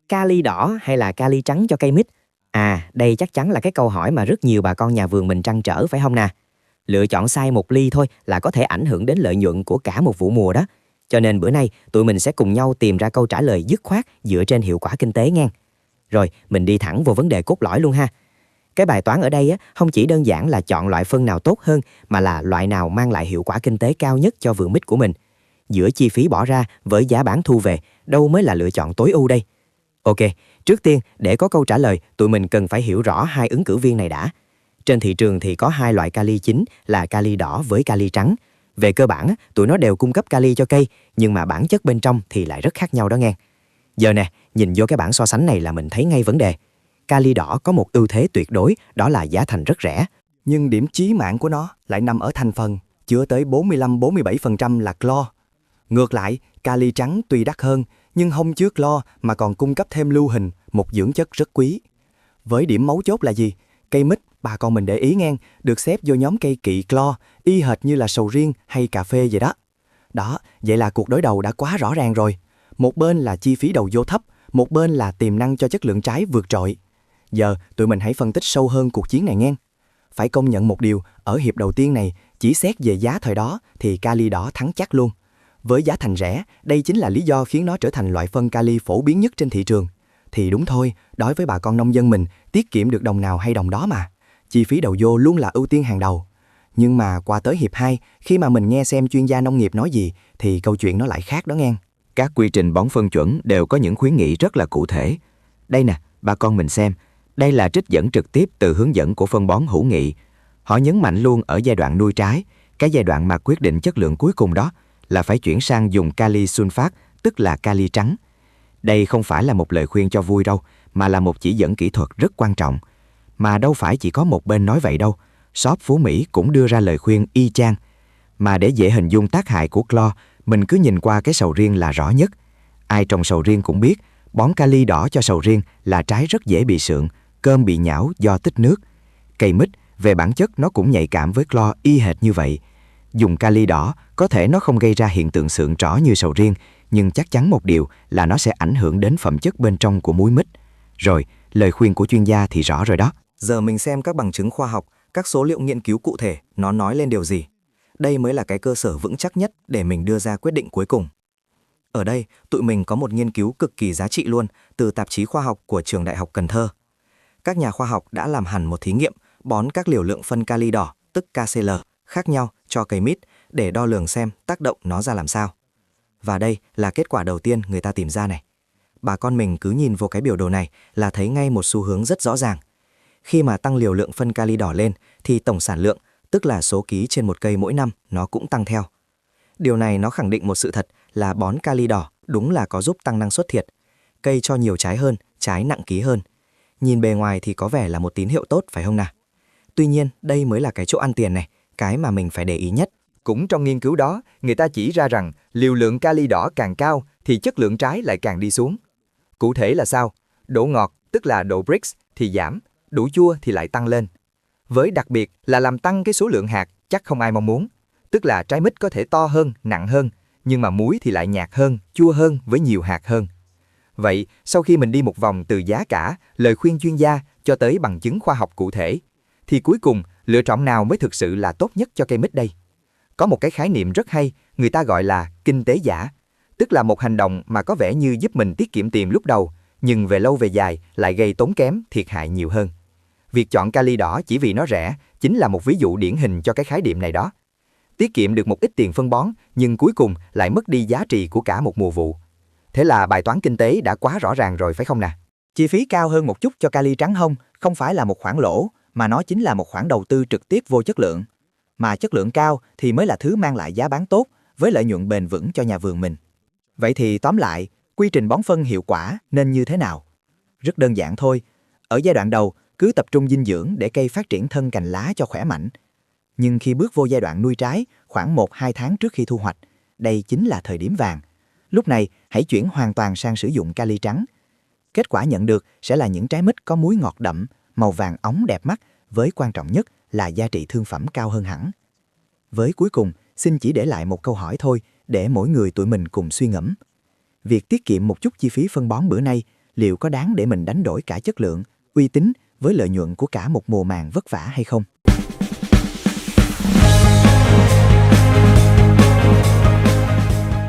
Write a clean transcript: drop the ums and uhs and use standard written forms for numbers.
Kali đỏ hay là kali trắng cho cây mít? À, đây chắc chắn là cái câu hỏi mà rất nhiều bà con nhà vườn mình trăn trở phải không nè? Lựa chọn sai một ly thôi là có thể ảnh hưởng đến lợi nhuận của cả một vụ mùa đó. Cho nên bữa nay tụi mình sẽ cùng nhau tìm ra câu trả lời dứt khoát dựa trên hiệu quả kinh tế nghe. Rồi, mình đi thẳng vào vấn đề cốt lõi luôn ha. Cái bài toán ở đây không chỉ đơn giản là chọn loại phân nào tốt hơn, mà là loại nào mang lại hiệu quả kinh tế cao nhất cho vườn mít của mình. Giữa chi phí bỏ ra với giá bán thu về, đâu mới là lựa chọn tối ưu đây? Ok, trước tiên để có câu trả lời, tụi mình cần phải hiểu rõ hai ứng cử viên này đã. Trên thị trường thì có hai loại kali chính là kali đỏ với kali trắng. Về cơ bản, tụi nó đều cung cấp kali cho cây, nhưng mà bản chất bên trong thì lại rất khác nhau đó nghe. Giờ nè, nhìn vô cái bảng so sánh này là mình thấy ngay vấn đề. Kali đỏ có một ưu thế tuyệt đối, đó là giá thành rất rẻ. Nhưng điểm chí mạng của nó lại nằm ở thành phần, chứa tới 45-47% là clo. Ngược lại, kali trắng tuy đắt hơn, nhưng không chứa clo mà còn cung cấp thêm lưu huỳnh, một dưỡng chất rất quý. Với điểm mấu chốt là gì? Cây mít, bà con mình để ý nghe, được xếp vô nhóm cây kỵ clo, y hệt như là sầu riêng hay cà phê vậy đó. Đó, vậy là cuộc đối đầu đã quá rõ ràng rồi. Một bên là chi phí đầu vô thấp, một bên là tiềm năng cho chất lượng trái vượt trội. Giờ, tụi mình hãy phân tích sâu hơn cuộc chiến này nghe. Phải công nhận một điều, ở hiệp đầu tiên này, chỉ xét về giá thời đó thì kali đỏ thắng chắc luôn. Với giá thành rẻ, đây chính là lý do khiến nó trở thành loại phân kali phổ biến nhất trên thị trường. Thì đúng thôi, đối với bà con nông dân mình, tiết kiệm được đồng nào hay đồng đó mà. Chi phí đầu vô luôn là ưu tiên hàng đầu. Nhưng mà qua tới hiệp 2, khi mà mình nghe xem chuyên gia nông nghiệp nói gì, thì câu chuyện nó lại khác đó nghe. Các quy trình bón phân chuẩn đều có những khuyến nghị rất là cụ thể. Đây nè, bà con mình xem, đây là trích dẫn trực tiếp từ hướng dẫn của phân bón hữu nghị. Họ nhấn mạnh luôn ở giai đoạn nuôi trái, cái giai đoạn mà quyết định chất lượng cuối cùng đó, là phải chuyển sang dùng kali sulfat, tức là kali trắng. Đây không phải là một lời khuyên cho vui đâu, mà là một chỉ dẫn kỹ thuật rất quan trọng. Mà đâu phải chỉ có một bên nói vậy đâu, shop Phú Mỹ cũng đưa ra lời khuyên y chang. Mà để dễ hình dung tác hại của clo, mình cứ nhìn qua cái sầu riêng là rõ nhất. Ai trồng sầu riêng cũng biết, bón kali đỏ cho sầu riêng là trái rất dễ bị sượng, cơm bị nhão do tích nước. Cây mít, về bản chất nó cũng nhạy cảm với clo y hệt như vậy. Dùng kali đỏ, có thể nó không gây ra hiện tượng sượng trỏ như sầu riêng, nhưng chắc chắn một điều là nó sẽ ảnh hưởng đến phẩm chất bên trong của múi mít. Rồi, lời khuyên của chuyên gia thì rõ rồi đó. Giờ mình xem các bằng chứng khoa học, các số liệu nghiên cứu cụ thể, nó nói lên điều gì. Đây mới là cái cơ sở vững chắc nhất để mình đưa ra quyết định cuối cùng. Ở đây, tụi mình có một nghiên cứu cực kỳ giá trị luôn từ tạp chí khoa học của Trường Đại học Cần Thơ. Các nhà khoa học đã làm hẳn một thí nghiệm bón các liều lượng phân kali đỏ, tức KCl, khác nhau cho cây mít để đo lường xem tác động nó ra làm sao. Và đây là kết quả đầu tiên người ta tìm ra này. Bà con mình cứ nhìn vào cái biểu đồ này là thấy ngay một xu hướng rất rõ ràng. Khi mà tăng liều lượng phân kali đỏ lên thì tổng sản lượng, tức là số ký trên một cây mỗi năm, nó cũng tăng theo. Điều này nó khẳng định một sự thật là bón kali đỏ đúng là có giúp tăng năng suất thiệt. Cây cho nhiều trái hơn, trái nặng ký hơn. Nhìn bề ngoài thì có vẻ là một tín hiệu tốt phải không nào? Tuy nhiên, đây mới là cái chỗ ăn tiền này, cái mà mình phải để ý nhất. Cũng trong nghiên cứu đó, người ta chỉ ra rằng liều lượng kali đỏ càng cao thì chất lượng trái lại càng đi xuống. Cụ thể là sao? Độ ngọt, tức là độ Brix, thì giảm, độ chua thì lại tăng lên. Với đặc biệt là làm tăng cái số lượng hạt chắc không ai mong muốn. Tức là trái mít có thể to hơn, nặng hơn, nhưng mà muối thì lại nhạt hơn, chua hơn với nhiều hạt hơn. Vậy, sau khi mình đi một vòng từ giá cả, lời khuyên chuyên gia cho tới bằng chứng khoa học cụ thể, thì cuối cùng lựa chọn nào mới thực sự là tốt nhất cho cây mít đây? Có một cái khái niệm rất hay, người ta gọi là kinh tế giả, tức là một hành động mà có vẻ như giúp mình tiết kiệm tiền lúc đầu, nhưng về lâu về dài lại gây tốn kém, thiệt hại nhiều hơn. Việc chọn kali đỏ chỉ vì nó rẻ chính là một ví dụ điển hình cho cái khái niệm này đó. Tiết kiệm được một ít tiền phân bón, nhưng cuối cùng lại mất đi giá trị của cả một mùa vụ. Thế là bài toán kinh tế đã quá rõ ràng rồi phải không nè? Chi phí cao hơn một chút cho kali trắng không phải là một khoản lỗ, mà nó chính là một khoản đầu tư trực tiếp vô chất lượng. Mà chất lượng cao thì mới là thứ mang lại giá bán tốt, với lợi nhuận bền vững cho nhà vườn mình. Vậy thì tóm lại, quy trình bón phân hiệu quả nên như thế nào? Rất đơn giản thôi. Ở giai đoạn đầu, cứ tập trung dinh dưỡng để cây phát triển thân cành lá cho khỏe mạnh. Nhưng khi bước vô giai đoạn nuôi trái, khoảng 1-2 tháng trước khi thu hoạch, đây chính là thời điểm vàng. Lúc này, hãy chuyển hoàn toàn sang sử dụng kali trắng. Kết quả nhận được sẽ là những trái mít có múi ngọt đậm, màu vàng óng đẹp mắt, với quan trọng nhất là giá trị thương phẩm cao hơn hẳn. Với cuối cùng, xin chỉ để lại một câu hỏi thôi để mỗi người tụi mình cùng suy ngẫm. Việc tiết kiệm một chút chi phí phân bón bữa nay liệu có đáng để mình đánh đổi cả chất lượng, uy tín với lợi nhuận của cả một mùa màng vất vả hay không?